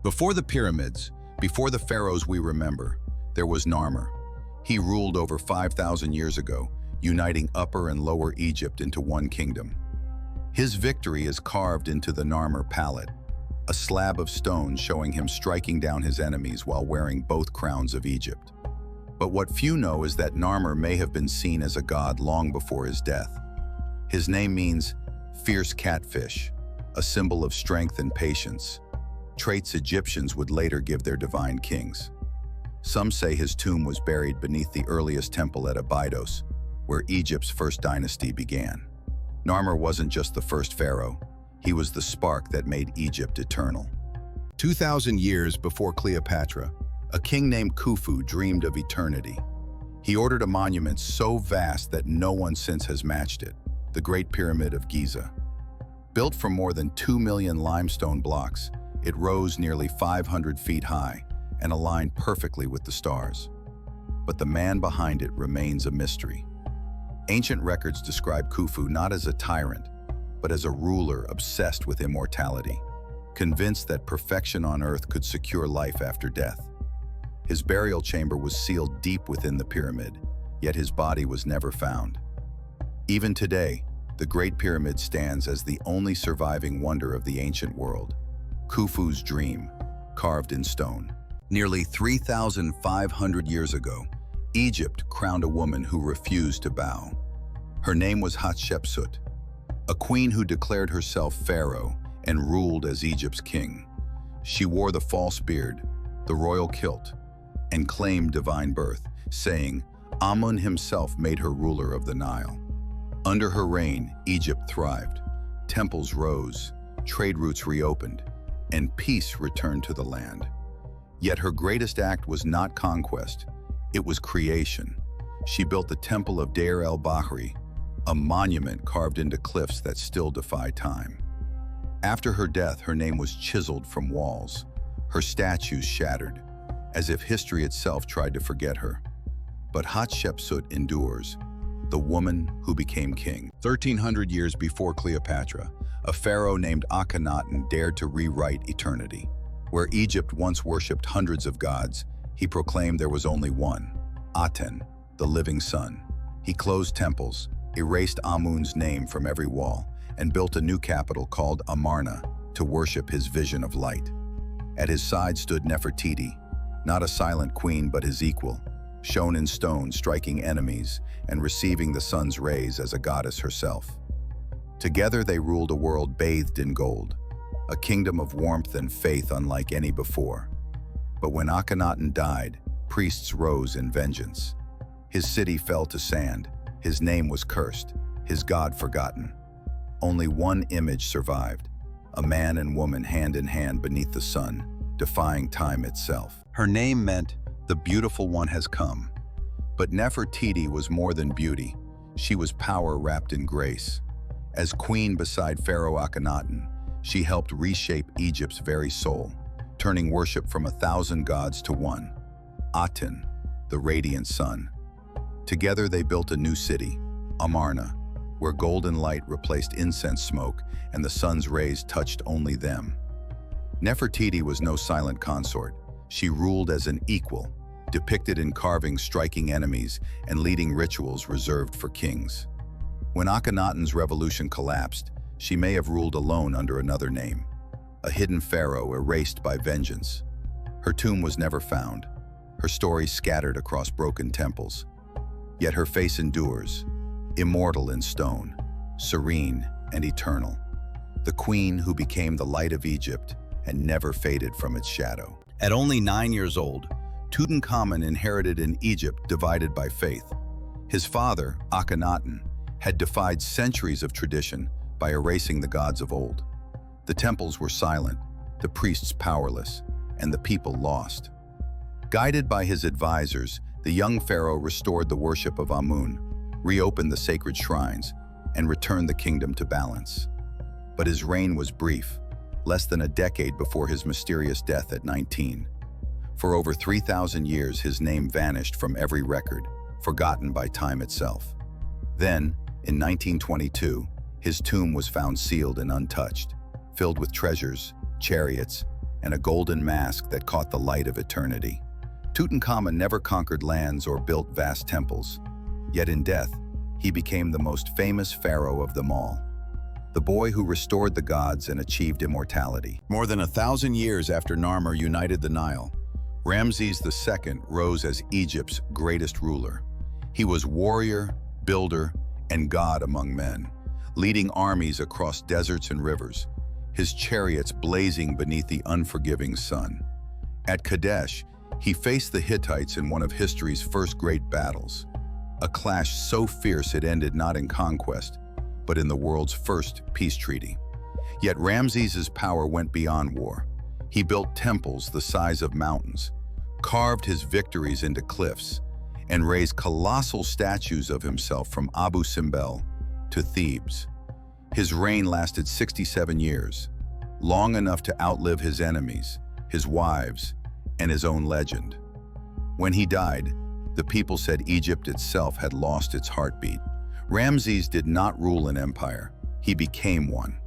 Before the pyramids, before the pharaohs we remember, there was Narmer. He ruled over 5,000 years ago, uniting Upper and Lower Egypt into one kingdom. His victory is carved into the Narmer palette, a slab of stone showing him striking down his enemies while wearing both crowns of Egypt. But what few know is that Narmer may have been seen as a god long before his death. His name means fierce catfish, a symbol of strength and patience, traits Egyptians would later give their divine kings. Some say his tomb was buried beneath the earliest temple at Abydos, where Egypt's first dynasty began. Narmer wasn't just the first pharaoh, he was the spark that made Egypt eternal. 2,000 years before Cleopatra, a king named Khufu dreamed of eternity. He ordered a monument so vast that no one since has matched it, the Great Pyramid of Giza. Built from more than 2 million limestone blocks, it rose nearly 500 feet high and aligned perfectly with the stars. But the man behind it remains a mystery. Ancient records describe Khufu not as a tyrant, but as a ruler obsessed with immortality, convinced that perfection on earth could secure life after death. His burial chamber was sealed deep within the pyramid, yet his body was never found. Even today, the Great Pyramid stands as the only surviving wonder of the ancient world, Khufu's dream, carved in stone. Nearly 3,500 years ago, Egypt crowned a woman who refused to bow. Her name was Hatshepsut, a queen who declared herself pharaoh and ruled as Egypt's king. She wore the false beard, the royal kilt, and claimed divine birth, saying Amun himself made her ruler of the Nile. Under her reign, Egypt thrived. Temples rose, trade routes reopened, and peace returned to the land. Yet her greatest act was not conquest, it was creation. She built the Temple of Deir el-Bahri, a monument carved into cliffs that still defy time. After her death, her name was chiseled from walls, her statues shattered, as if history itself tried to forget her. But Hatshepsut endures, the woman who became king. 1,300 years before Cleopatra, a pharaoh named Akhenaten dared to rewrite eternity. Where Egypt once worshipped hundreds of gods, he proclaimed there was only one, Aten, the living sun. He closed temples, erased Amun's name from every wall, and built a new capital called Amarna to worship his vision of light. At his side stood Nefertiti, not a silent queen but his equal, shown in stone striking enemies and receiving the sun's rays as a goddess herself. Together they ruled a world bathed in gold, a kingdom of warmth and faith unlike any before. But when Akhenaten died, priests rose in vengeance. His city fell to sand, his name was cursed, his god forgotten. Only one image survived, a man and woman hand in hand beneath the sun, defying time itself. Her name meant, "The beautiful one has come." But Nefertiti was more than beauty, she was power wrapped in grace. As queen beside Pharaoh Akhenaten, she helped reshape Egypt's very soul, turning worship from 1,000 gods to one, Aten, the radiant sun. Together they built a new city, Amarna, where golden light replaced incense smoke and the sun's rays touched only them. Nefertiti was no silent consort. She ruled as an equal, depicted in carvings striking enemies and leading rituals reserved for kings. When Akhenaten's revolution collapsed, she may have ruled alone under another name, a hidden pharaoh erased by vengeance. Her tomb was never found, her story scattered across broken temples. Yet her face endures, immortal in stone, serene and eternal. The queen who became the light of Egypt and never faded from its shadow. At only 9 years old, Tutankhamun inherited an Egypt divided by faith. His father, Akhenaten, had defied centuries of tradition by erasing the gods of old. The temples were silent, the priests powerless, and the people lost. Guided by his advisors, the young pharaoh restored the worship of Amun, reopened the sacred shrines, and returned the kingdom to balance. But his reign was brief, less than a decade before his mysterious death at 19. For over 3,000 years, his name vanished from every record, forgotten by time itself. Then, in 1922, his tomb was found sealed and untouched, filled with treasures, chariots, and a golden mask that caught the light of eternity. Tutankhamun never conquered lands or built vast temples. Yet in death, he became the most famous pharaoh of them all. The boy who restored the gods and achieved immortality. More than 1,000 years after Narmer united the Nile, Ramses II rose as Egypt's greatest ruler. He was warrior, builder, and god among men, leading armies across deserts and rivers, his chariots blazing beneath the unforgiving sun. At Kadesh, he faced the Hittites in one of history's first great battles, a clash so fierce it ended not in conquest, but in the world's first peace treaty. Yet Ramses' power went beyond war. He built temples the size of mountains, carved his victories into cliffs, and raised colossal statues of himself from Abu Simbel to Thebes. His reign lasted 67 years, long enough to outlive his enemies, his wives, and his own legend. When he died, the people said Egypt itself had lost its heartbeat. Ramses did not rule an empire, he became one.